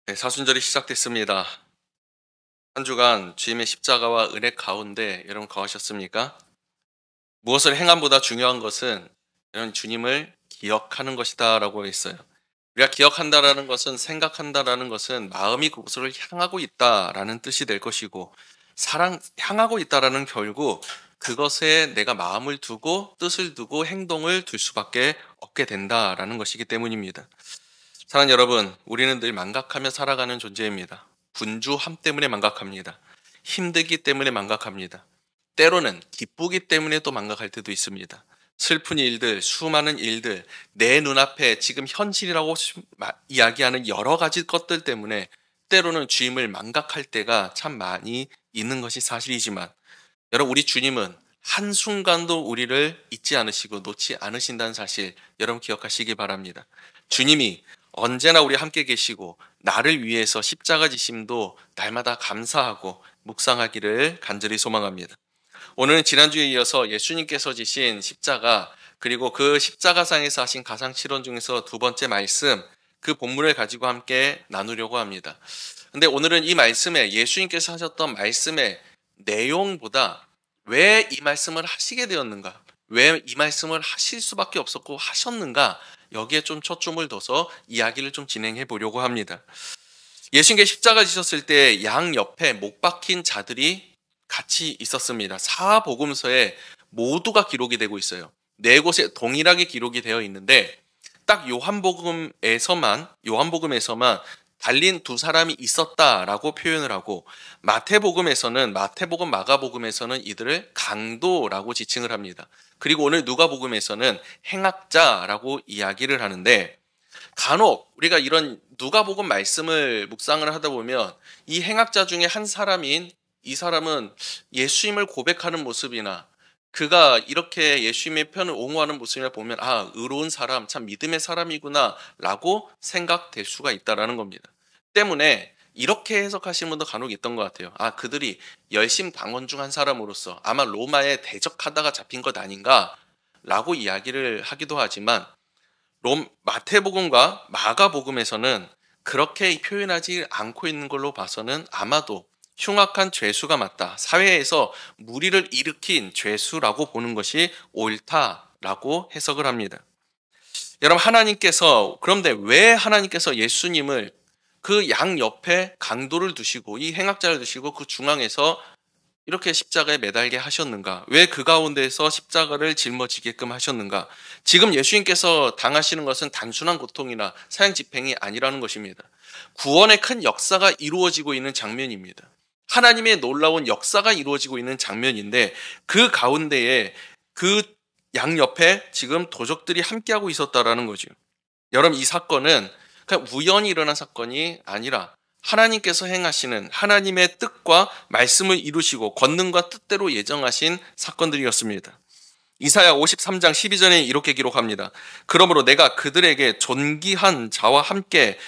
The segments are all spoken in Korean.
네, 사순절이 시작됐습니다. 한 주간 주님의 십자가와 은혜 가운데 여러분 거하셨습니까? 무엇을 행함보다 중요한 것은 여러분 주님을 기억하는 것이다라고 했어요. 우리가 기억한다라는 것은 생각한다라는 것은 마음이 그곳을 향하고 있다라는 뜻이 될 것이고 향하고 있다라는 결국 그것에 내가 마음을 두고 뜻을 두고 행동을 둘 수밖에 없게 된다라는 것이기 때문입니다. 사랑하는 여러분, 우리는 늘 망각하며 살아가는 존재입니다. 분주함 때문에 망각합니다. 힘들기 때문에 망각합니다. 때로는 기쁘기 때문에 또 망각할 때도 있습니다. 슬픈 일들, 수많은 일들, 내 눈앞에 지금 현실이라고 이야기하는 여러 가지 것들 때문에 때로는 주님을 망각할 때가 참 많이 있는 것이 사실이지만, 여러분, 우리 주님은 한순간도 우리를 잊지 않으시고 놓지 않으신다는 사실 여러분 기억하시기 바랍니다. 주님이 언제나 우리 함께 계시고 나를 위해서 십자가 지심도 날마다 감사하고 묵상하기를 간절히 소망합니다. 오늘은 지난주에 이어서 예수님께서 지신 십자가 그리고 그 십자가상에서 하신 가상실현 중에서 두 번째 말씀, 그 본문을 가지고 함께 나누려고 합니다. 근데 오늘은 이 말씀에 예수님께서 하셨던 말씀의 내용보다 왜 이 말씀을 하시게 되었는가, 왜 이 말씀을 하실 수밖에 없었고 하셨는가, 여기에 좀 초점을 둬서 이야기를 좀 진행해 보려고 합니다. 예수님께 십자가 지셨을 때 양 옆에 못 박힌 자들이 같이 있었습니다. 사복음서에 모두가 기록이 되고 있어요. 네 곳에 동일하게 기록이 되어 있는데 딱 요한복음에서만 달린 두 사람이 있었다라고 표현을 하고, 마태복음, 마가복음에서는 이들을 강도라고 지칭을 합니다. 그리고 오늘 누가복음에서는 행악자라고 이야기를 하는데, 간혹 우리가 이런 누가복음 말씀을 묵상을 하다 보면 이 행악자 중에 한 사람인 이 사람은 예수님을 고백하는 모습이나 그가 이렇게 예수님의 편을 옹호하는 모습을 보면 의로운 사람, 참 믿음의 사람이구나 라고 생각될 수가 있다라는 겁니다. 때문에 이렇게 해석하시는 분도 간혹 있던 것 같아요. 그들이 열심 당원 중 한 사람으로서 아마 로마에 대적하다가 잡힌 것 아닌가 라고 이야기를 하기도 하지만, 마태복음과 마가복음에서는 그렇게 표현하지 않고 있는 걸로 봐서는 아마도 흉악한 죄수가 맞다, 사회에서 무리를 일으킨 죄수라고 보는 것이 옳다라고 해석을 합니다. 여러분, 그런데 왜 하나님께서 예수님을 그 양 옆에 강도를 두시고 이 행악자를 두시고 그 중앙에서 이렇게 십자가에 매달게 하셨는가? 왜 그 가운데서 십자가를 짊어지게끔 하셨는가? 지금 예수님께서 당하시는 것은 단순한 고통이나 사형 집행이 아니라는 것입니다. 구원의 큰 역사가 이루어지고 있는 장면입니다. 하나님의 놀라운 역사가 이루어지고 있는 장면인데, 그 가운데에 그 양옆에 지금 도적들이 함께하고 있었다라는 거죠. 여러분, 이 사건은 그냥 우연히 일어난 사건이 아니라 하나님께서 행하시는 하나님의 뜻과 말씀을 이루시고 권능과 뜻대로 예정하신 사건들이었습니다. 이사야 53장 12절에 이렇게 기록합니다. 그러므로 내가 그들에게 존귀한 자와 함께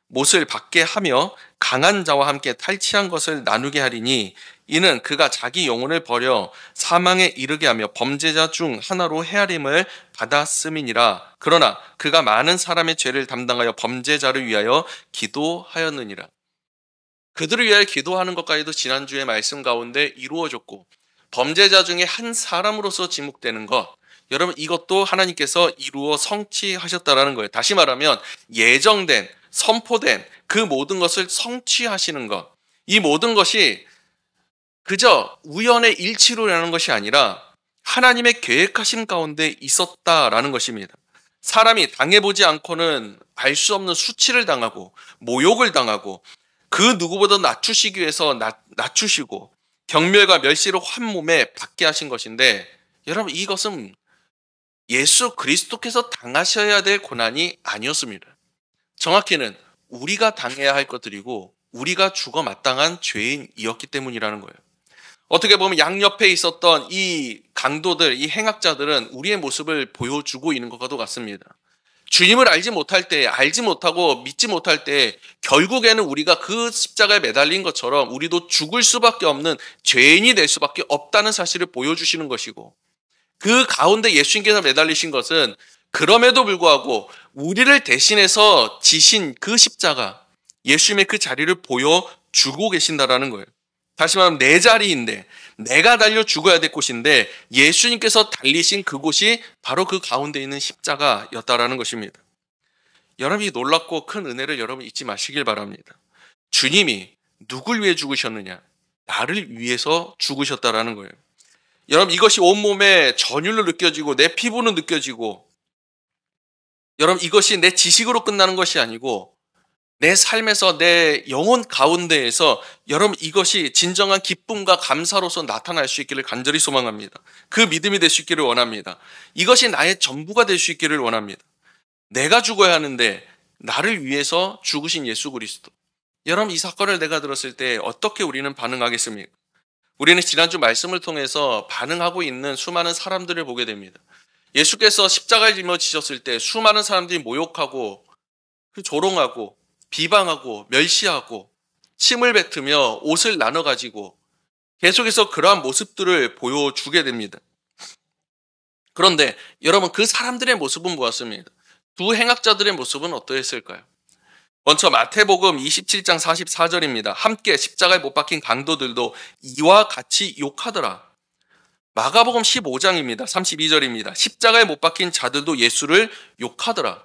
못을 받게 하며 강한 자와 함께 탈취한 것을 나누게 하리니, 이는 그가 자기 영혼을 버려 사망에 이르게 하며 범죄자 중 하나로 헤아림을 받았음이니라. 그러나 그가 많은 사람의 죄를 담당하여 범죄자를 위하여 기도하였느니라. 그들을 위하여 기도하는 것까지도 지난주의 말씀 가운데 이루어졌고, 범죄자 중에 한 사람으로서 지목되는 것, 여러분, 이것도 하나님께서 이루어 성취하셨다라는 거예요. 다시 말하면 예정된, 선포된 그 모든 것을 성취하시는 것, 이 모든 것이 그저 우연의 일치로라는 것이 아니라 하나님의 계획하심 가운데 있었다라는 것입니다. 사람이 당해보지 않고는 알 수 없는 수치를 당하고 모욕을 당하고 그 누구보다 낮추시기 위해서 낮추시고 경멸과 멸시를 한 몸에 받게 하신 것인데, 여러분, 이것은 예수 그리스도께서 당하셔야 될 고난이 아니었습니다. 정확히는 우리가 당해야 할 것들이고 우리가 죽어 마땅한 죄인이었기 때문이라는 거예요. 어떻게 보면 양옆에 있었던 이 강도들, 이 행악자들은 우리의 모습을 보여주고 있는 것과도 같습니다. 주님을 알지 못하고 믿지 못할 때 결국에는 우리가 그 십자가에 매달린 것처럼 우리도 죽을 수밖에 없는 죄인이 될 수밖에 없다는 사실을 보여주시는 것이고, 그 가운데 예수님께서 매달리신 것은 그럼에도 불구하고 우리를 대신해서 지신 그 십자가, 예수님의 그 자리를 보여주고 계신다라는 거예요. 다시 말하면 내 자리인데, 내가 달려 죽어야 될 곳인데 예수님께서 달리신 그곳이 바로 그 가운데 있는 십자가였다라는 것입니다. 여러분, 이 놀랍고 큰 은혜를 여러분 잊지 마시길 바랍니다. 주님이 누굴 위해 죽으셨느냐? 나를 위해서 죽으셨다라는 거예요. 여러분, 이것이 온몸에 전율로 느껴지고 내 피부로 느껴지고, 여러분, 이것이 내 지식으로 끝나는 것이 아니고 내 삶에서 내 영혼 가운데에서 여러분, 이것이 진정한 기쁨과 감사로서 나타날 수 있기를 간절히 소망합니다. 그 믿음이 될 수 있기를 원합니다. 이것이 나의 전부가 될 수 있기를 원합니다. 내가 죽어야 하는데 나를 위해서 죽으신 예수 그리스도. 여러분, 이 사건을 내가 들었을 때 어떻게 우리는 반응하겠습니까? 우리는 지난주 말씀을 통해서 반응하고 있는 수많은 사람들을 보게 됩니다. 예수께서 십자가에 짊어지셨을 때 수많은 사람들이 모욕하고 조롱하고 비방하고 멸시하고 침을 뱉으며 옷을 나눠가지고 계속해서 그러한 모습들을 보여주게 됩니다. 그런데 여러분, 그 사람들의 모습은 무엇입니까? 두 행악자들의 모습은 어떠했을까요? 먼저 마태복음 27장 44절입니다. 함께 십자가에 못 박힌 강도들도 이와 같이 욕하더라. 마가복음 15장입니다. 32절입니다. 십자가에 못 박힌 자들도 예수를 욕하더라.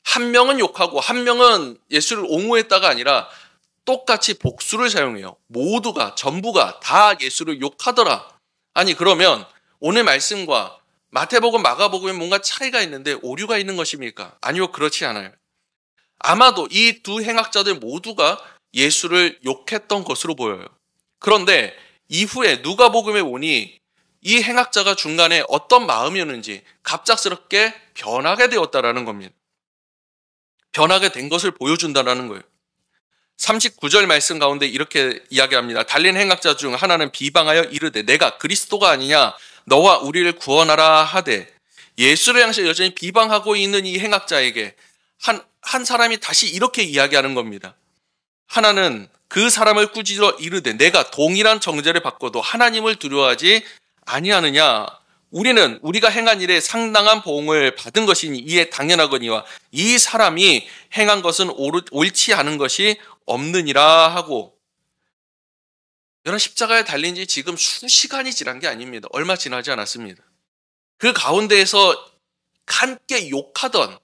한 명은 욕하고 한 명은 예수를 옹호했다가 아니라 똑같이 복수를 사용해요. 모두가, 전부가 다 예수를 욕하더라. 아니, 그러면 오늘 말씀과 마태복음, 마가복음에 뭔가 차이가 있는데 오류가 있는 것입니까? 아니요, 그렇지 않아요. 아마도 이 두 행악자들 모두가 예수를 욕했던 것으로 보여요. 그런데 이후에 누가복음에 오니 이 행악자가 중간에 어떤 마음이었는지 갑작스럽게 변하게 되었다라는 겁니다. 변하게 된 것을 보여준다라는 거예요. 39절 말씀 가운데 이렇게 이야기합니다. 달린 행악자 중 하나는 비방하여 이르되 내가 그리스도가 아니냐 너와 우리를 구원하라 하되, 예수를 향해서 여전히 비방하고 있는 이 행악자에게 한 사람이 다시 이렇게 이야기하는 겁니다. 하나는 그 사람을 꾸짖어 이르되 내가 동일한 정죄를 받고도 하나님을 두려워하지 아니하느냐. 우리가 행한 일에 상당한 보응을 받은 것이니 이에 당연하거니와 이 사람이 행한 것은 옳지 않은 것이 없느니라 하고, 여러분, 십자가에 달린 지 지금 수시간이 지난 게 아닙니다. 얼마 지나지 않았습니다. 그 가운데에서 함께 욕하던,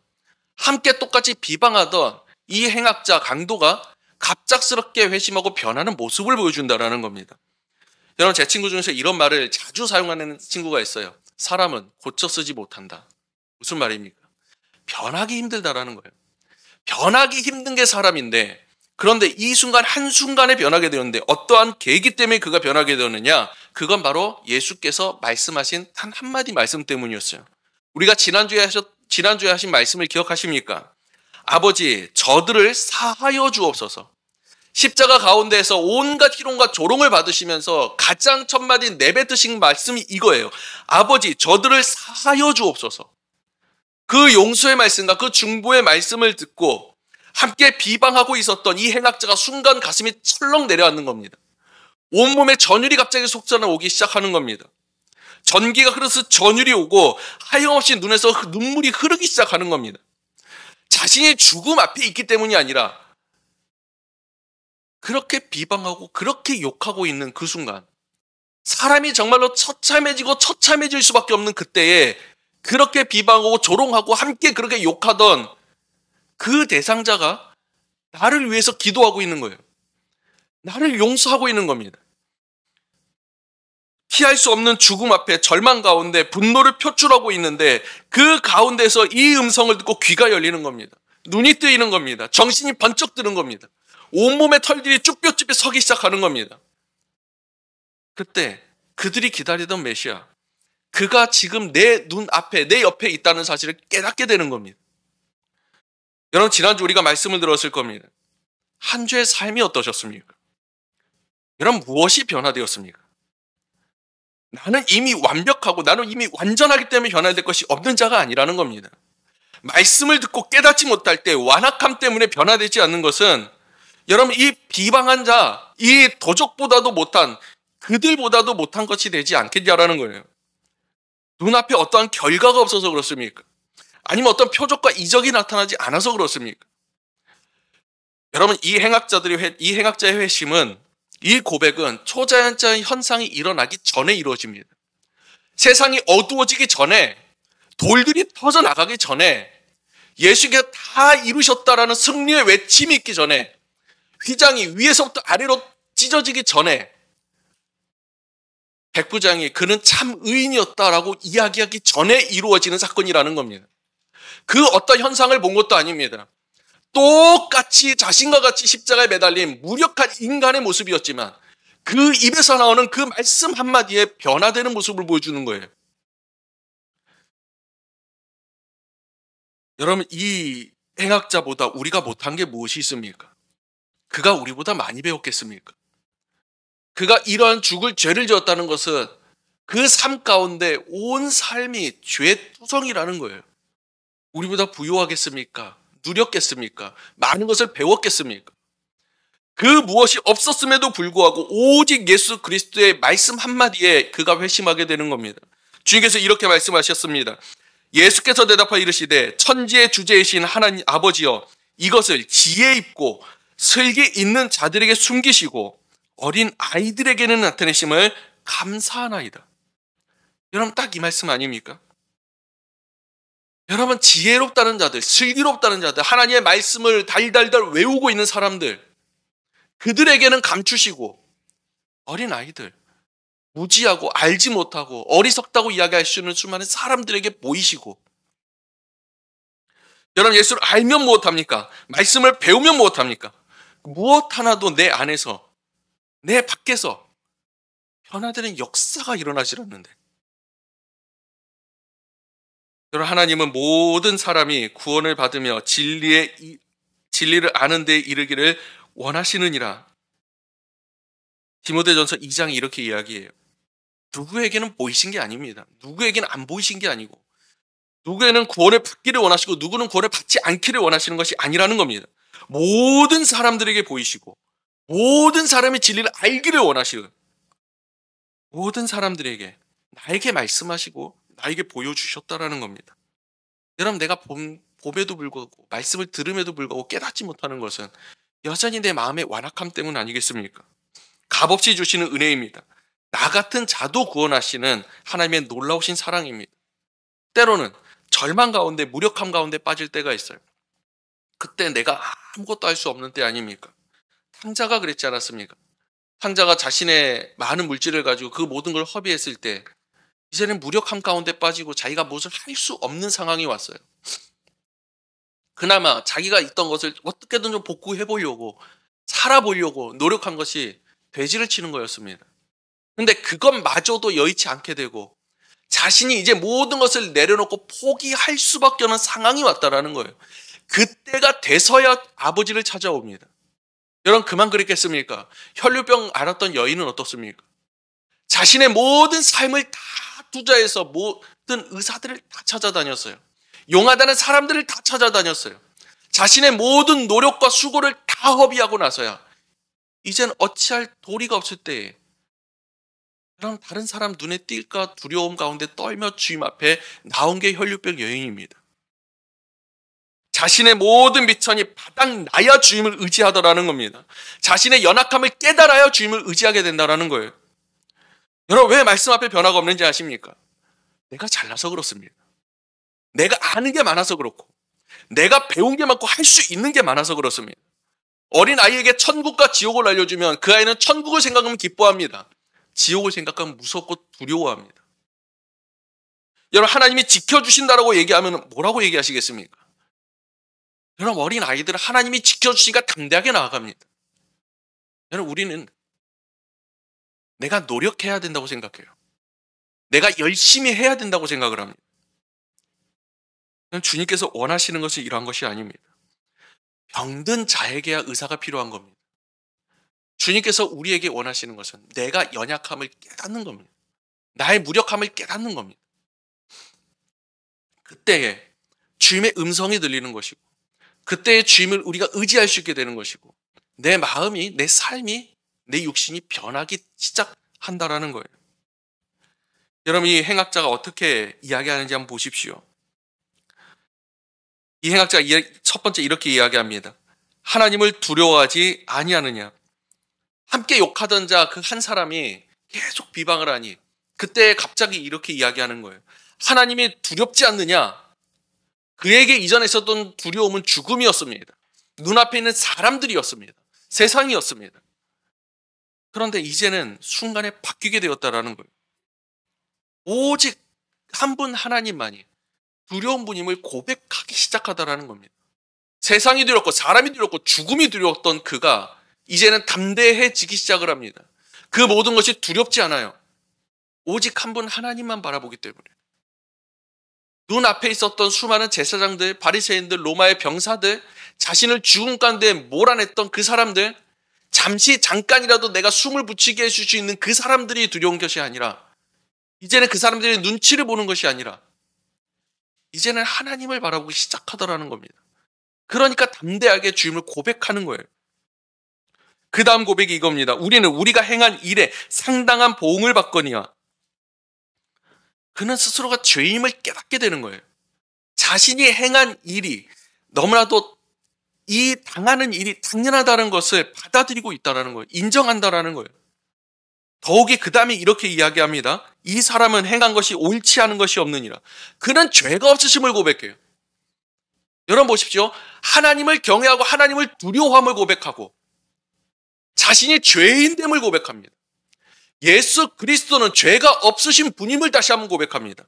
함께 똑같이 비방하던 이 행악자 강도가 갑작스럽게 회심하고 변하는 모습을 보여준다는 겁니다. 여러분, 제 친구 중에서 이런 말을 자주 사용하는 친구가 있어요. 사람은 고쳐 쓰지 못한다. 무슨 말입니까? 변하기 힘들다라는 거예요. 변하기 힘든 게 사람인데, 그런데 이 순간 한순간에 변하게 되었는데 어떠한 계기 때문에 그가 변하게 되었느냐? 그건 바로 예수께서 말씀하신 단 한마디 말씀 때문이었어요. 우리가 지난주에 하신 말씀을 기억하십니까? 아버지, 저들을 사하여 주옵소서. 십자가 가운데에서 온갖 희롱과 조롱을 받으시면서 가장 첫 마디 내뱉으신 말씀이 이거예요. 아버지, 저들을 사하여 주옵소서. 그 용서의 말씀과 그 중보의 말씀을 듣고 함께 비방하고 있었던 이 행악자가 순간 가슴이 철렁 내려앉는 겁니다. 온몸에 전율이 갑자기 솟아나오기 시작하는 겁니다. 전기가 흐르듯 전율이 오고 하염없이 눈에서 눈물이 흐르기 시작하는 겁니다. 자신이 죽음 앞에 있기 때문이 아니라 그렇게 비방하고 그렇게 욕하고 있는 그 순간, 사람이 정말로 처참해지고 처참해질 수밖에 없는 그때에 그렇게 비방하고 조롱하고 함께 그렇게 욕하던 그 대상자가 나를 위해서 기도하고 있는 거예요. 나를 용서하고 있는 겁니다. 피할 수 없는 죽음 앞에 절망 가운데 분노를 표출하고 있는데 그 가운데서 이 음성을 듣고 귀가 열리는 겁니다. 눈이 뜨이는 겁니다. 정신이 번쩍 드는 겁니다. 온몸에 털들이 쭉뼈집에 서기 시작하는 겁니다. 그때 그들이 기다리던 메시아, 그가 지금 내 눈앞에, 내 옆에 있다는 사실을 깨닫게 되는 겁니다. 여러분, 지난주 우리가 말씀을 들었을 겁니다. 한 주의 삶이 어떠셨습니까? 여러분, 무엇이 변화되었습니까? 나는 이미 완벽하고 나는 이미 완전하기 때문에 변화될 것이 없는 자가 아니라는 겁니다. 말씀을 듣고 깨닫지 못할 때 완악함 때문에 변화되지 않는 것은, 여러분, 이 비방한 자, 이 도적보다도 못한, 그들보다도 못한 것이 되지 않겠냐라는 거예요. 눈앞에 어떠한 결과가 없어서 그렇습니까? 아니면 어떤 표적과 이적이 나타나지 않아서 그렇습니까? 여러분, 이 행악자의 회심은, 이 고백은 초자연적 현상이 일어나기 전에 이루어집니다. 세상이 어두워지기 전에, 돌들이 터져 나가기 전에, 예수께서 다 이루셨다라는 승리의 외침이 있기 전에, 휘장이 위에서부터 아래로 찢어지기 전에 백부장이 그는 참 의인이었다라고 이야기하기 전에 이루어지는 사건이라는 겁니다. 그 어떤 현상을 본 것도 아닙니다. 똑같이 자신과 같이 십자가에 매달린 무력한 인간의 모습이었지만 그 입에서 나오는 그 말씀 한마디에 변화되는 모습을 보여주는 거예요. 여러분, 이 행악자보다 우리가 못한 게 무엇이 있습니까? 그가 우리보다 많이 배웠겠습니까? 그가 이러한 죽을 죄를 지었다는 것은 그 삶 가운데 온 삶이 죄투성이라는 거예요. 우리보다 부유하겠습니까? 누렸겠습니까? 많은 것을 배웠겠습니까? 그 무엇이 없었음에도 불구하고 오직 예수 그리스도의 말씀 한마디에 그가 회심하게 되는 겁니다. 주님께서 이렇게 말씀하셨습니다. 예수께서 대답하여 이르시되 천지의 주제이신 하나님 아버지여, 이것을 지혜 있고 슬기 있는 자들에게 숨기시고 어린 아이들에게는 나타내심을 감사하나이다. 여러분, 딱 이 말씀 아닙니까? 여러분, 지혜롭다는 자들, 슬기롭다는 자들, 하나님의 말씀을 달달달 외우고 있는 사람들, 그들에게는 감추시고 어린 아이들, 무지하고 알지 못하고 어리석다고 이야기할 수 있는 수많은 사람들에게 보이시고, 여러분, 예수를 알면 무엇합니까? 말씀을 배우면 무엇합니까? 무엇 하나도 내 안에서, 내 밖에서 변화되는 역사가 일어나질 않는데, 여러분, 하나님은 모든 사람이 구원을 받으며 진리를 아는 데 이르기를 원하시느니라. 디모데전서 2장이 이렇게 이야기해요. 누구에게는 보이신 게 아닙니다. 누구에게는 안 보이신 게 아니고, 누구에는 구원을 받기를 원하시고 누구는 구원을 받지 않기를 원하시는 것이 아니라는 겁니다. 모든 사람들에게 보이시고 모든 사람이 진리를 알기를 원하시고 모든 사람들에게 나에게 말씀하시고 나에게 보여주셨다라는 겁니다. 여러분, 내가 봄에도 불구하고 말씀을 들음에도 불구하고 깨닫지 못하는 것은 여전히 내 마음의 완악함 때문 아니겠습니까? 값없이 주시는 은혜입니다. 나 같은 자도 구원하시는 하나님의 놀라우신 사랑입니다. 때로는 절망 가운데, 무력함 가운데 빠질 때가 있어요. 그때 내가 아무것도 할 수 없는 때 아닙니까? 탕자가 그랬지 않았습니까? 탕자가 자신의 많은 물질을 가지고 그 모든 걸 허비했을 때 이제는 무력함 가운데 빠지고 자기가 무엇을 할 수 없는 상황이 왔어요. 그나마 자기가 있던 것을 어떻게든 좀 복구해 보려고, 살아보려고 노력한 것이 돼지를 치는 거였습니다. 근데 그것마저도 여의치 않게 되고 자신이 이제 모든 것을 내려놓고 포기할 수밖에 없는 상황이 왔다라는 거예요. 그때가 돼서야 아버지를 찾아옵니다. 여러분, 그만 그랬겠습니까? 혈류병 앓았던 여인은 어떻습니까? 자신의 모든 삶을 다 투자해서 모든 의사들을 다 찾아다녔어요. 용하다는 사람들을 다 찾아다녔어요. 자신의 모든 노력과 수고를 다 허비하고 나서야 이젠 어찌할 도리가 없을 때에, 그럼 다른 사람 눈에 띌까 두려움 가운데 떨며 주님 앞에 나온 게 혈류병 여인입니다. 자신의 모든 미천이 바닥나야 주님을 의지하더라는 겁니다. 자신의 연약함을 깨달아야 주님을 의지하게 된다는 거예요. 여러분, 왜 말씀 앞에 변화가 없는지 아십니까? 내가 잘나서 그렇습니다. 내가 아는 게 많아서 그렇고, 내가 배운 게 많고 할 수 있는 게 많아서 그렇습니다. 어린 아이에게 천국과 지옥을 알려주면 그 아이는 천국을 생각하면 기뻐합니다. 지옥을 생각하면 무섭고 두려워합니다. 여러분, 하나님이 지켜주신다라고 얘기하면 뭐라고 얘기하시겠습니까? 여러분, 어린 아이들은 하나님이 지켜주시니까 담대하게 나아갑니다. 여러분, 우리는 내가 노력해야 된다고 생각해요. 내가 열심히 해야 된다고 생각을 합니다. 주님께서 원하시는 것은 이러한 것이 아닙니다. 병든 자에게야 의사가 필요한 겁니다. 주님께서 우리에게 원하시는 것은 내가 연약함을 깨닫는 겁니다. 나의 무력함을 깨닫는 겁니다. 그때에 주님의 음성이 들리는 것이고, 그때에 주님을 우리가 의지할 수 있게 되는 것이고, 내 마음이, 내 삶이, 내 육신이 변하기 시작한다라는 거예요. 여러분, 이 행악자가 어떻게 이야기하는지 한번 보십시오. 이 행악자가 첫 번째 이렇게 이야기합니다. 하나님을 두려워하지 아니하느냐. 함께 욕하던 자 그 한 사람이 계속 비방을 하니 그때 갑자기 이렇게 이야기하는 거예요. 하나님이 두렵지 않느냐? 그에게 이전에 있었던 두려움은 죽음이었습니다. 눈앞에 있는 사람들이었습니다. 세상이었습니다. 그런데 이제는 순간에 바뀌게 되었다라는 거예요. 오직 한 분 하나님만이 두려운 분임을 고백하기 시작하다라는 겁니다. 세상이 두렵고 사람이 두렵고 죽음이 두려웠던 그가 이제는 담대해지기 시작을 합니다. 그 모든 것이 두렵지 않아요. 오직 한 분 하나님만 바라보기 때문에. 눈앞에 있었던 수많은 제사장들, 바리새인들, 로마의 병사들, 자신을 죽음 가운데 몰아냈던 그 사람들, 잠깐이라도 내가 숨을 붙이게 해줄 수 있는 그 사람들이 두려운 것이 아니라, 이제는 그 사람들의 눈치를 보는 것이 아니라 이제는 하나님을 바라보기 시작하더라는 겁니다. 그러니까 담대하게 주임을 고백하는 거예요. 그 다음 고백이 이겁니다. 우리는 우리가 행한 일에 상당한 보응을 받거니와. 그는 스스로가 죄임을 깨닫게 되는 거예요. 자신이 행한 일이 너무나도 이 당하는 일이 당연하다는 것을 받아들이고 있다는 거예요. 인정한다는 거예요. 더욱이 그 다음에 이렇게 이야기합니다. 이 사람은 행한 것이 옳지 않은 것이 없느니라. 그는 죄가 없으심을 고백해요. 여러분 보십시오. 하나님을 경외하고 하나님을 두려워함을 고백하고 자신이 죄인됨을 고백합니다. 예수 그리스도는 죄가 없으신 분임을 다시 한번 고백합니다.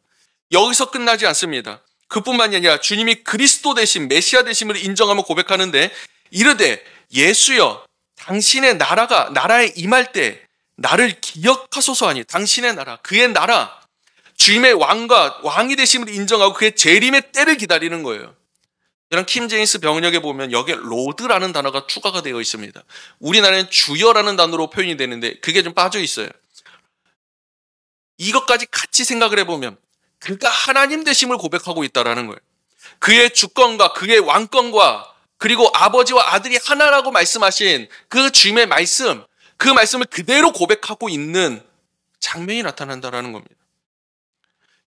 여기서 끝나지 않습니다. 그뿐만이 아니라 주님이 그리스도 되심, 메시아 되심을 인정하며 고백하는데 이르되 예수여 당신의 나라에 임할 때 나를 기억하소서 하니. 당신의 나라, 그의 나라, 주님의 왕이 되심을 인정하고 그의 재림의 때를 기다리는 거예요. 여러분 킴제임스 번역에 보면 여기에 로드라는 단어가 추가가 되어 있습니다. 우리나라는 주여라는 단어로 표현이 되는데 그게 좀 빠져 있어요. 이것까지 같이 생각을 해보면 그가 하나님 되심을 고백하고 있다는 거예요. 그의 주권과 그의 왕권과 그리고 아버지와 아들이 하나라고 말씀하신 그 주님의 말씀, 그 말씀을 그대로 고백하고 있는 장면이 나타난다는 겁니다.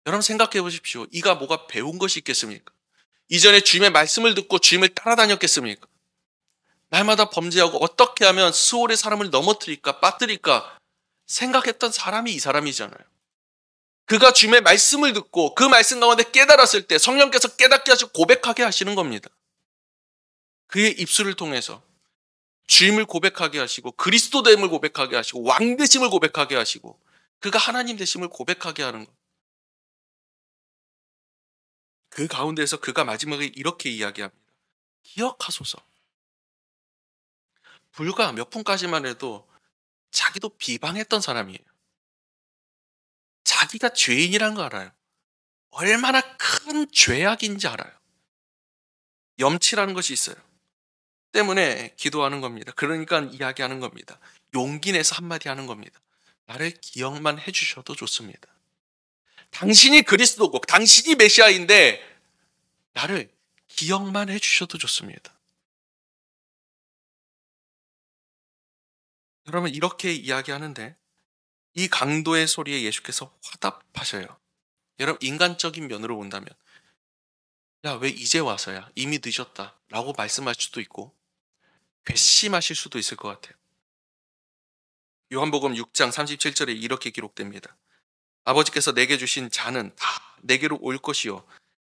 여러분 생각해 보십시오. 이가 뭐가 배운 것이 있겠습니까? 이전에 주님의 말씀을 듣고 주님을 따라다녔겠습니까? 날마다 범죄하고 어떻게 하면 수월의 사람을 넘어뜨릴까 빠뜨릴까 생각했던 사람이 이 사람이잖아요. 그가 주님의 말씀을 듣고 그 말씀 가운데 깨달았을 때 성령께서 깨닫게 하시고 고백하게 하시는 겁니다. 그의 입술을 통해서 주임을 고백하게 하시고 그리스도 됨을 고백하게 하시고 왕 되심을 고백하게 하시고 그가 하나님 되심을 고백하게 하는 것. 그 가운데서 그가 마지막에 이렇게 이야기합니다. 기억하소서. 불과 몇 분까지만 해도 자기도 비방했던 사람이에요. 자기가 죄인이란 거 알아요. 얼마나 큰 죄악인지 알아요. 염치라는 것이 있어요. 때문에 기도하는 겁니다. 그러니까 이야기하는 겁니다. 용기 내서 한마디 하는 겁니다. 나를 기억만 해주셔도 좋습니다. 당신이 그리스도고 당신이 메시아인데 나를 기억만 해주셔도 좋습니다. 여러분 이렇게 이야기하는데 이 강도의 소리에 예수께서 화답하셔요. 여러분 인간적인 면으로 본다면 야, 왜 이제 와서야? 이미 늦었다 라고 말씀할 수도 있고 괘씸하실 수도 있을 것 같아요. 요한복음 6장 37절에 이렇게 기록됩니다. 아버지께서 내게 주신 자는 다 내게로 올 것이요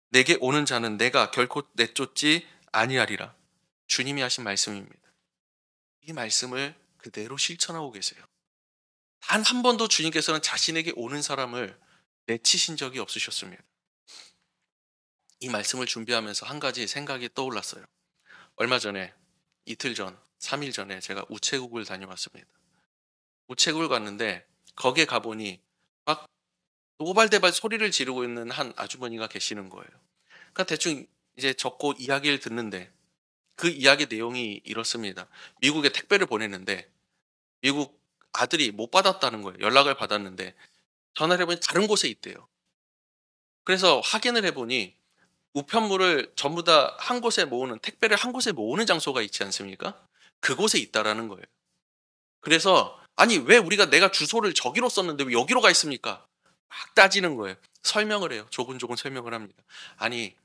내게 오는 자는 내가 결코 내쫓지 아니하리라. 주님이 하신 말씀입니다. 이 말씀을 그대로 실천하고 계세요. 단 한 번도 주님께서는 자신에게 오는 사람을 내치신 적이 없으셨습니다. 이 말씀을 준비하면서 한 가지 생각이 떠올랐어요. 얼마 전에 이틀 전, 3일 전에 제가 우체국을 다녀왔습니다. 우체국을 갔는데 거기에 가보니 막 노발대발 소리를 지르고 있는 한 아주머니가 계시는 거예요. 그러니까 대충 이제 적고 이야기를 듣는데 그 이야기 내용이 이렇습니다. 미국에 택배를 보냈는데 미국 아들이 못 받았다는 거예요. 연락을 받았는데 전화를 해보니 다른 곳에 있대요. 그래서 확인을 해보니 우편물을 전부 다 한 곳에 모으는, 택배를 한 곳에 모으는 장소가 있지 않습니까? 그곳에 있다라는 거예요. 그래서 아니 왜 내가 주소를 저기로 썼는데 왜 여기로 가 있습니까? 막 따지는 거예요. 설명을 해요. 조곤조곤 설명을 합니다. 아니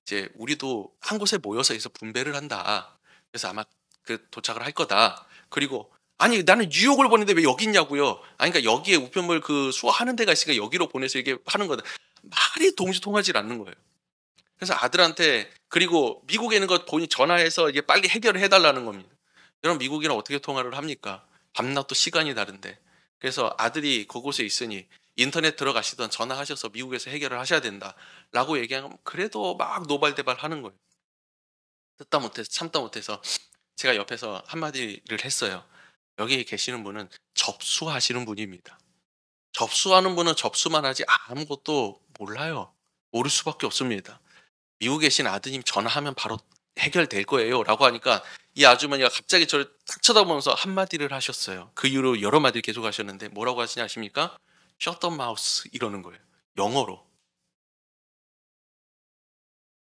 이제 우리도 한 곳에 모여서 해서 분배를 한다. 그래서 아마 그 도착을 할 거다. 그리고 아니 나는 뉴욕을 보는데 왜 여기 있냐고요. 아니 그러니까 여기에 우편물 그 수거하는 데가 있으니까 여기로 보내서 이게 하는 거다. 말이 동시 통하지 않는 거예요. 그래서 아들한테 그리고 미국에 있는 거 보니 전화해서 이게 빨리 해결을 해달라는 겁니다. 여러분 미국이랑 어떻게 통화를 합니까? 밤낮도 시간이 다른데. 그래서 아들이 그곳에 있으니 인터넷 들어가시던 전화하셔서 미국에서 해결을 하셔야 된다라고 얘기하면 그래도 막 노발대발 하는 거예요. 듣다 못해서 참다 못해서 제가 옆에서 한마디를 했어요. 여기 계시는 분은 접수하시는 분입니다. 접수하는 분은 접수만 하지 아무것도 몰라요. 모를 수밖에 없습니다. 미국에 계신 아드님 전화하면 바로 해결될 거예요 라고 하니까 이 아주머니가 갑자기 저를 딱 쳐다보면서 한마디를 하셨어요. 그 이후로 여러 마디를 계속 하셨는데 뭐라고 하시냐 아십니까? Shut the mouse 이러는 거예요. 영어로.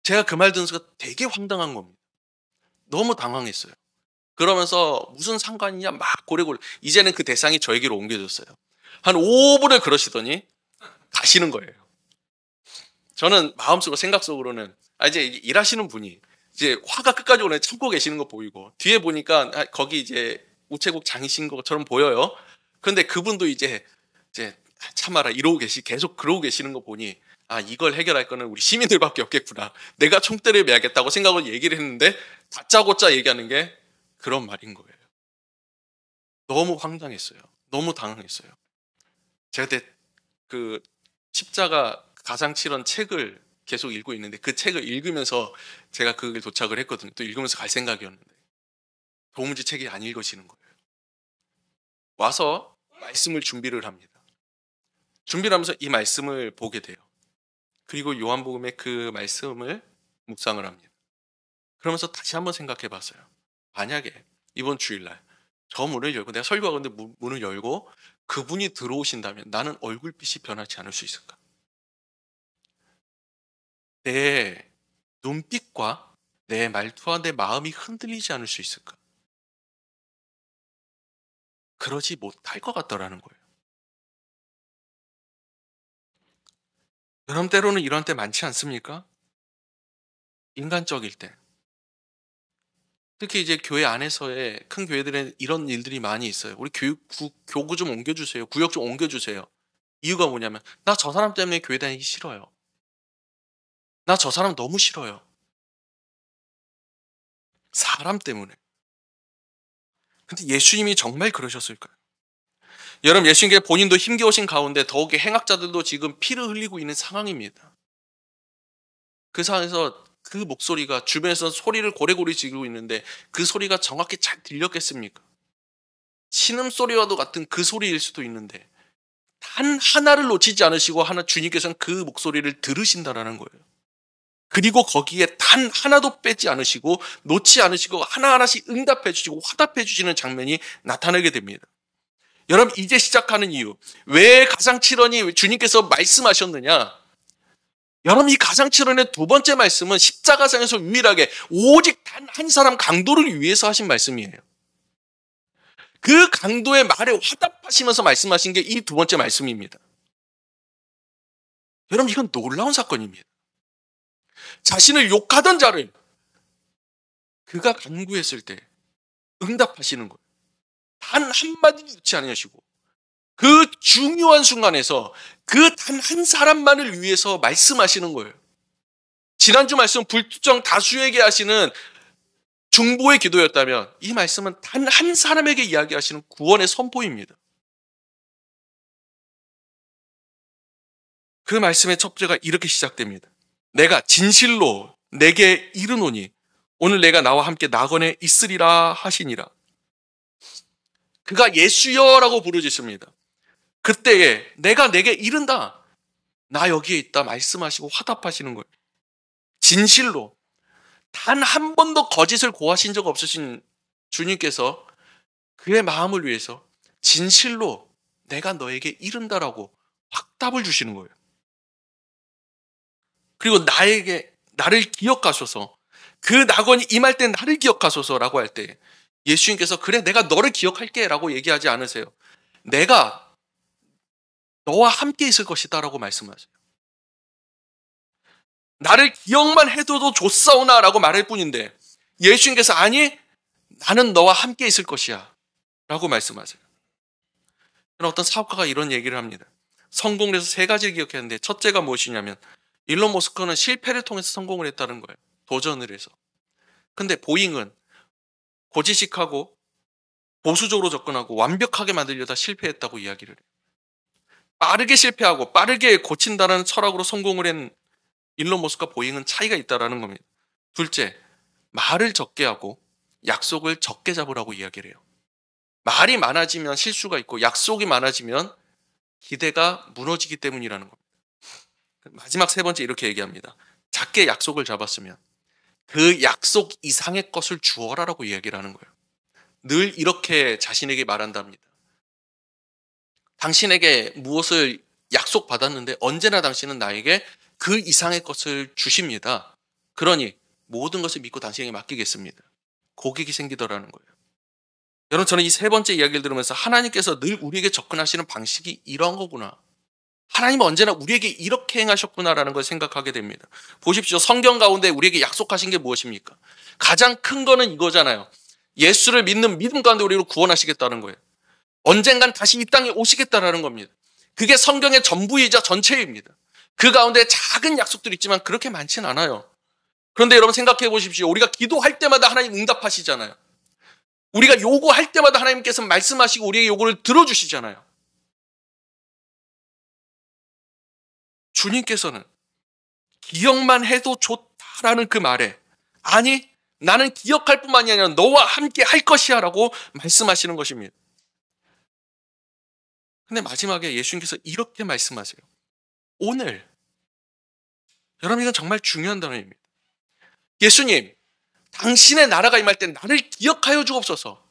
제가 그 말 듣는 순간 되게 황당한 겁니다. 너무 당황했어요. 그러면서 무슨 상관이냐 막 고래고래. 이제는 그 대상이 저에게로 옮겨졌어요. 한 5분을 그러시더니 가시는 거예요. 저는 마음속으로 생각속으로는 이제 일하시는 분이 이제 화가 끝까지 오네 참고 계시는 거 보이고 뒤에 보니까 거기 이제 우체국 장이신 것처럼 보여요. 그런데 그분도 이제 참아라 이러고 계속 그러고 계시는 거 보니 이걸 해결할 거는 우리 시민들밖에 없겠구나. 내가 총대를 매야겠다고 생각을 얘기를 했는데 다짜고짜 얘기하는 게 그런 말인 거예요. 너무 황당했어요. 너무 당황했어요. 제가 그때 그 십자가 가상칠언 책을 계속 읽고 있는데 그 책을 읽으면서 제가 그길 도착을 했거든요. 또 읽으면서 갈 생각이었는데 도무지 책이 안 읽어지는 거예요. 와서 말씀을 준비를 합니다. 준비를 하면서 이 말씀을 보게 돼요. 그리고 요한복음의 그 말씀을 묵상을 합니다. 그러면서 다시 한번 생각해 봤어요. 만약에 이번 주일날 저 문을 열고 내가 설교하고 있는데 문을 열고 그분이 들어오신다면 나는 얼굴빛이 변하지 않을 수 있을까? 내 눈빛과 내 말투와 내 마음이 흔들리지 않을 수 있을까? 그러지 못할 것 같더라는 거예요. 여러분 때로는 이런 때 많지 않습니까? 인간적일 때. 특히 이제 교회 안에서의 큰 교회들은 이런 일들이 많이 있어요. 우리 교구 좀 옮겨주세요. 구역 좀 옮겨주세요. 이유가 뭐냐면 나 저 사람 때문에 교회 다니기 싫어요. 나 저 사람 너무 싫어요. 사람 때문에. 근데 예수님이 정말 그러셨을까요? 여러분 예수님께 본인도 힘겨우신 가운데 더욱이 행악자들도 지금 피를 흘리고 있는 상황입니다. 그 상황에서 그 목소리가 주변에서 소리를 고래고래 지르고 있는데 그 소리가 정확히 잘 들렸겠습니까? 신음소리와도 같은 그 소리일 수도 있는데 단 하나를 놓치지 않으시고 주님께서는 그 목소리를 들으신다라는 거예요. 그리고 거기에 단 하나도 빼지 않으시고 놓지 않으시고 하나하나씩 응답해 주시고 화답해 주시는 장면이 나타나게 됩니다. 여러분 이제 시작하는 이유. 왜 가상칠언이 주님께서 말씀하셨느냐? 여러분 이 가상칠언의 두 번째 말씀은 십자가상에서 유일하게 오직 단 한 사람 강도를 위해서 하신 말씀이에요. 그 강도의 말에 화답하시면서 말씀하신 게 이 두 번째 말씀입니다. 여러분 이건 놀라운 사건입니다. 자신을 욕하던 자를 그가 간구했을 때 응답하시는 거예요. 단 한마디도 듣지 않으시고 그 중요한 순간에서 그 단 한 사람만을 위해서 말씀하시는 거예요. 지난주 말씀 불특정 다수에게 하시는 중보의 기도였다면 이 말씀은 단 한 사람에게 이야기하시는 구원의 선포입니다. 그 말씀의 첩제가 이렇게 시작됩니다. 내가 진실로 내게 이르노니 오늘 내가 나와 함께 낙원에 있으리라 하시니라. 그가 예수여라고 부르짖습니다. 그때에 내가 내게 이른다. 나 여기에 있다 말씀하시고 화답하시는 거예요. 진실로 단 한 번도 거짓을 고하신 적 없으신 주님께서 그의 마음을 위해서 진실로 내가 너에게 이른다라고 확답을 주시는 거예요. 그리고 나를 기억하소서. 그 낙원이 임할 때 나를 기억하소서라고 할 때 예수님께서 그래 내가 너를 기억할게 라고 얘기하지 않으세요. 내가 너와 함께 있을 것이다 라고 말씀하세요. 나를 기억만 해둬도 좋사오나 라고 말할 뿐인데 예수님께서 아니 나는 너와 함께 있을 것이야 라고 말씀하세요. 어떤 사업가가 이런 얘기를 합니다. 성공을 해서 세 가지를 기억했는데 첫째가 무엇이냐면 일론 머스크는 실패를 통해서 성공을 했다는 거예요. 도전을 해서. 근데 보잉은 고지식하고 보수적으로 접근하고 완벽하게 만들려다 실패했다고 이야기를 해요. 빠르게 실패하고 빠르게 고친다는 철학으로 성공을 한 일론 머스크와 보잉은 차이가 있다는 겁니다. 둘째, 말을 적게 하고 약속을 적게 잡으라고 이야기를 해요. 말이 많아지면 실수가 있고 약속이 많아지면 기대가 무너지기 때문이라는 겁니다. 마지막 세 번째 이렇게 얘기합니다. 작게 약속을 잡았으면 그 약속 이상의 것을 주어라라고 이야기를 하는 거예요. 늘 이렇게 자신에게 말한답니다. 당신에게 무엇을 약속받았는데 언제나 당신은 나에게 그 이상의 것을 주십니다. 그러니 모든 것을 믿고 당신에게 맡기겠습니다. 고객이 생기더라는 거예요. 여러분, 저는 이 세 번째 이야기를 들으면서 하나님께서 늘 우리에게 접근하시는 방식이 이런 거구나. 하나님은 언제나 우리에게 이렇게 행하셨구나라는 걸 생각하게 됩니다. 보십시오. 성경 가운데 우리에게 약속하신 게 무엇입니까? 가장 큰 거는 이거잖아요. 예수를 믿는 믿음 가운데 우리를 구원하시겠다는 거예요. 언젠간 다시 이 땅에 오시겠다라는 겁니다. 그게 성경의 전부이자 전체입니다. 그 가운데 작은 약속들이 있지만 그렇게 많진 않아요. 그런데 여러분 생각해 보십시오. 우리가 기도할 때마다 하나님 응답하시잖아요. 우리가 요구할 때마다 하나님께서 말씀하시고 우리의 요구를 들어주시잖아요. 주님께서는 기억만 해도 좋다라는 그 말에 아니 나는 기억할 뿐만이 아니라 너와 함께 할 것이야 라고 말씀하시는 것입니다. 근데 마지막에 예수님께서 이렇게 말씀하세요. 오늘 여러분 이건 정말 중요한 단어입니다. 예수님 당신의 나라가 임할 때 나를 기억하여 주옵소서.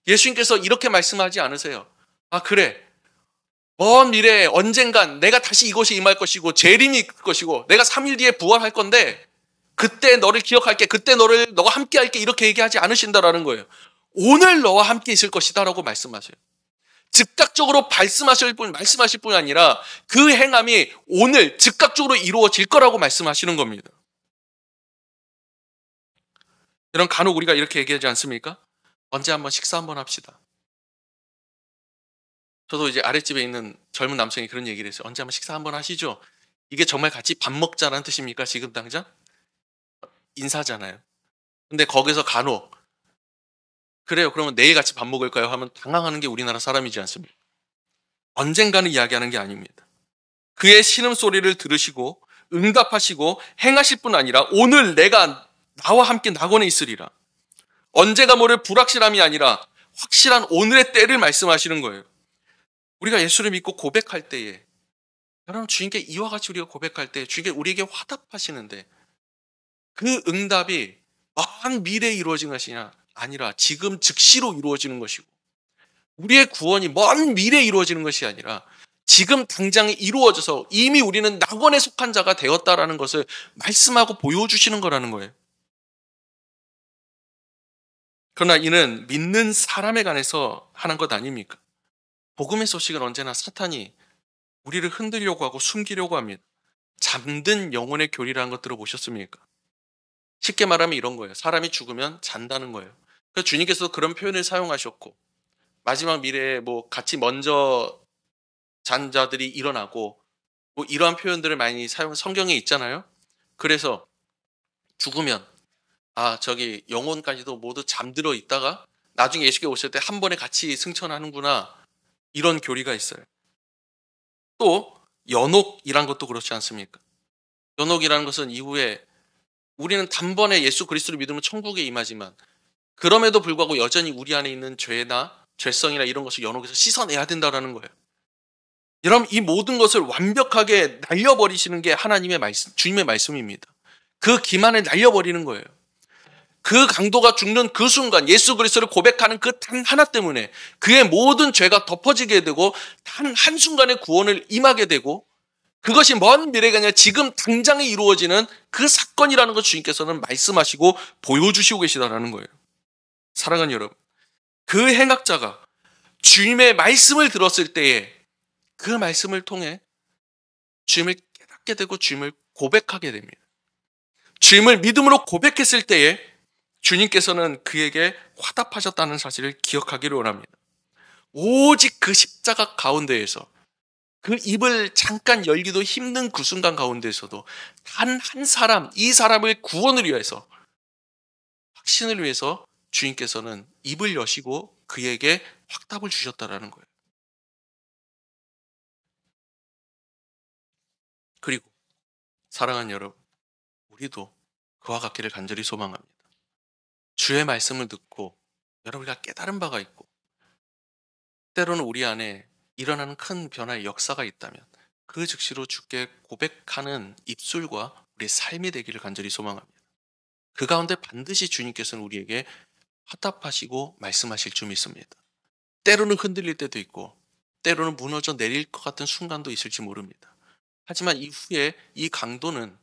예수님께서 이렇게 말씀하지 않으세요. 아 그래 먼 미래에 언젠간 내가 다시 이곳에 임할 것이고 재림이 있을 것이고 내가 3일 뒤에 부활할 건데 그때 너를 기억할게. 그때 너가 함께 할게. 이렇게 얘기하지 않으신다라는 거예요. 오늘 너와 함께 있을 것이다 라고 말씀하세요. 즉각적으로 말씀하실 뿐이 아니라 그 행함이 오늘 즉각적으로 이루어질 거라고 말씀하시는 겁니다. 여러분 간혹 우리가 이렇게 얘기하지 않습니까? 언제 한번 식사 한번 합시다. 저도 이제 아랫집에 있는 젊은 남성이 그런 얘기를 했어요. 언제 한번 식사 한번 하시죠. 이게 정말 같이 밥 먹자는 뜻입니까? 지금 당장? 인사잖아요. 근데 거기서 간혹 그래요. 그러면 내일 같이 밥 먹을까요? 하면 당황하는 게 우리나라 사람이지 않습니까? 언젠가는 이야기하는 게 아닙니다. 그의 신음소리를 들으시고 응답하시고 행하실 뿐 아니라 오늘 내가 나와 함께 낙원에 있으리라. 언제가 모를 불확실함이 아니라 확실한 오늘의 때를 말씀하시는 거예요. 우리가 예수를 믿고 고백할 때에 여러분 주님께 이와 같이 우리가 고백할 때 주님께 우리에게 화답하시는데 그 응답이 먼 미래에 이루어진 것이 아니라 지금 즉시로 이루어지는 것이고 우리의 구원이 먼 미래에 이루어지는 것이 아니라 지금 당장에 이루어져서 이미 우리는 낙원에 속한 자가 되었다라는 것을 말씀하고 보여주시는 거라는 거예요. 그러나 이는 믿는 사람에 관해서 하는 것 아닙니까? 복음의 소식은 언제나 사탄이 우리를 흔들려고 하고 숨기려고 합니다. 잠든 영혼의 교리라는 것 들어보셨습니까? 쉽게 말하면 이런 거예요. 사람이 죽으면 잔다는 거예요. 그래서 주님께서도 그런 표현을 사용하셨고 마지막 미래에 같이 먼저 잔 자들이 일어나고 이러한 표현들을 많이 성경에 있잖아요. 그래서 죽으면 저기 영혼까지도 모두 잠들어 있다가 나중에 예수께 오실 때 한 번에 같이 승천하는구나. 이런 교리가 있어요. 또 연옥이란 것도 그렇지 않습니까? 연옥이라는 것은 이후에 우리는 단번에 예수 그리스도를 믿으면 천국에 임하지만 그럼에도 불구하고 여전히 우리 안에 있는 죄나 죄성이나 이런 것을 연옥에서 씻어내야 된다는 거예요. 여러분 이 모든 것을 완벽하게 날려버리시는 게 하나님의 말씀, 주님의 말씀입니다. 그 기만을 날려버리는 거예요. 그 강도가 죽는 그 순간 예수 그리스도를 고백하는 그 단 하나 때문에 그의 모든 죄가 덮어지게 되고 단 한순간에 구원을 임하게 되고 그것이 먼 미래가 아니라 지금 당장에 이루어지는 그 사건이라는 것 주님께서는 말씀하시고 보여주시고 계시다는 거예요. 사랑하는 여러분, 그 행악자가 주님의 말씀을 들었을 때에 그 말씀을 통해 주님을 깨닫게 되고 주님을 고백하게 됩니다. 주님을 믿음으로 고백했을 때에 주님께서는 그에게 화답하셨다는 사실을 기억하기를 원합니다. 오직 그 십자가 가운데에서 그 입을 잠깐 열기도 힘든 그 순간 가운데에서도 단 한 사람, 이 사람의 구원을 위해서, 확신을 위해서 주님께서는 입을 여시고 그에게 확답을 주셨다라는 거예요. 그리고 사랑하는 여러분, 우리도 그와 같기를 간절히 소망합니다. 주의 말씀을 듣고 여러분 우리가 깨달은 바가 있고 때로는 우리 안에 일어나는 큰 변화의 역사가 있다면 그 즉시로 주께 고백하는 입술과 우리의 삶이 되기를 간절히 소망합니다. 그 가운데 반드시 주님께서는 우리에게 화답하시고 말씀하실 줄 믿습니다. 때로는 흔들릴 때도 있고 때로는 무너져 내릴 것 같은 순간도 있을지 모릅니다. 하지만 이후에 이 강도는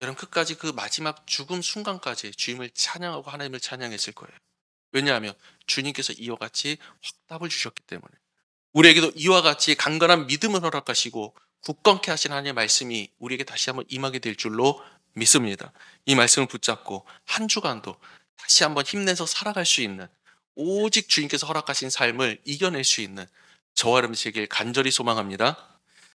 여러분 끝까지 그 마지막 죽음 순간까지 주님을 찬양하고 하나님을 찬양했을 거예요. 왜냐하면 주님께서 이와 같이 확답을 주셨기 때문에 우리에게도 이와 같이 강건한 믿음을 허락하시고 굳건케 하신 하나님의 말씀이 우리에게 다시 한번 임하게 될 줄로 믿습니다. 이 말씀을 붙잡고 한 주간도 다시 한번 힘내서 살아갈 수 있는 오직 주님께서 허락하신 삶을 이겨낼 수 있는 저와 여러분 되길 간절히 소망합니다.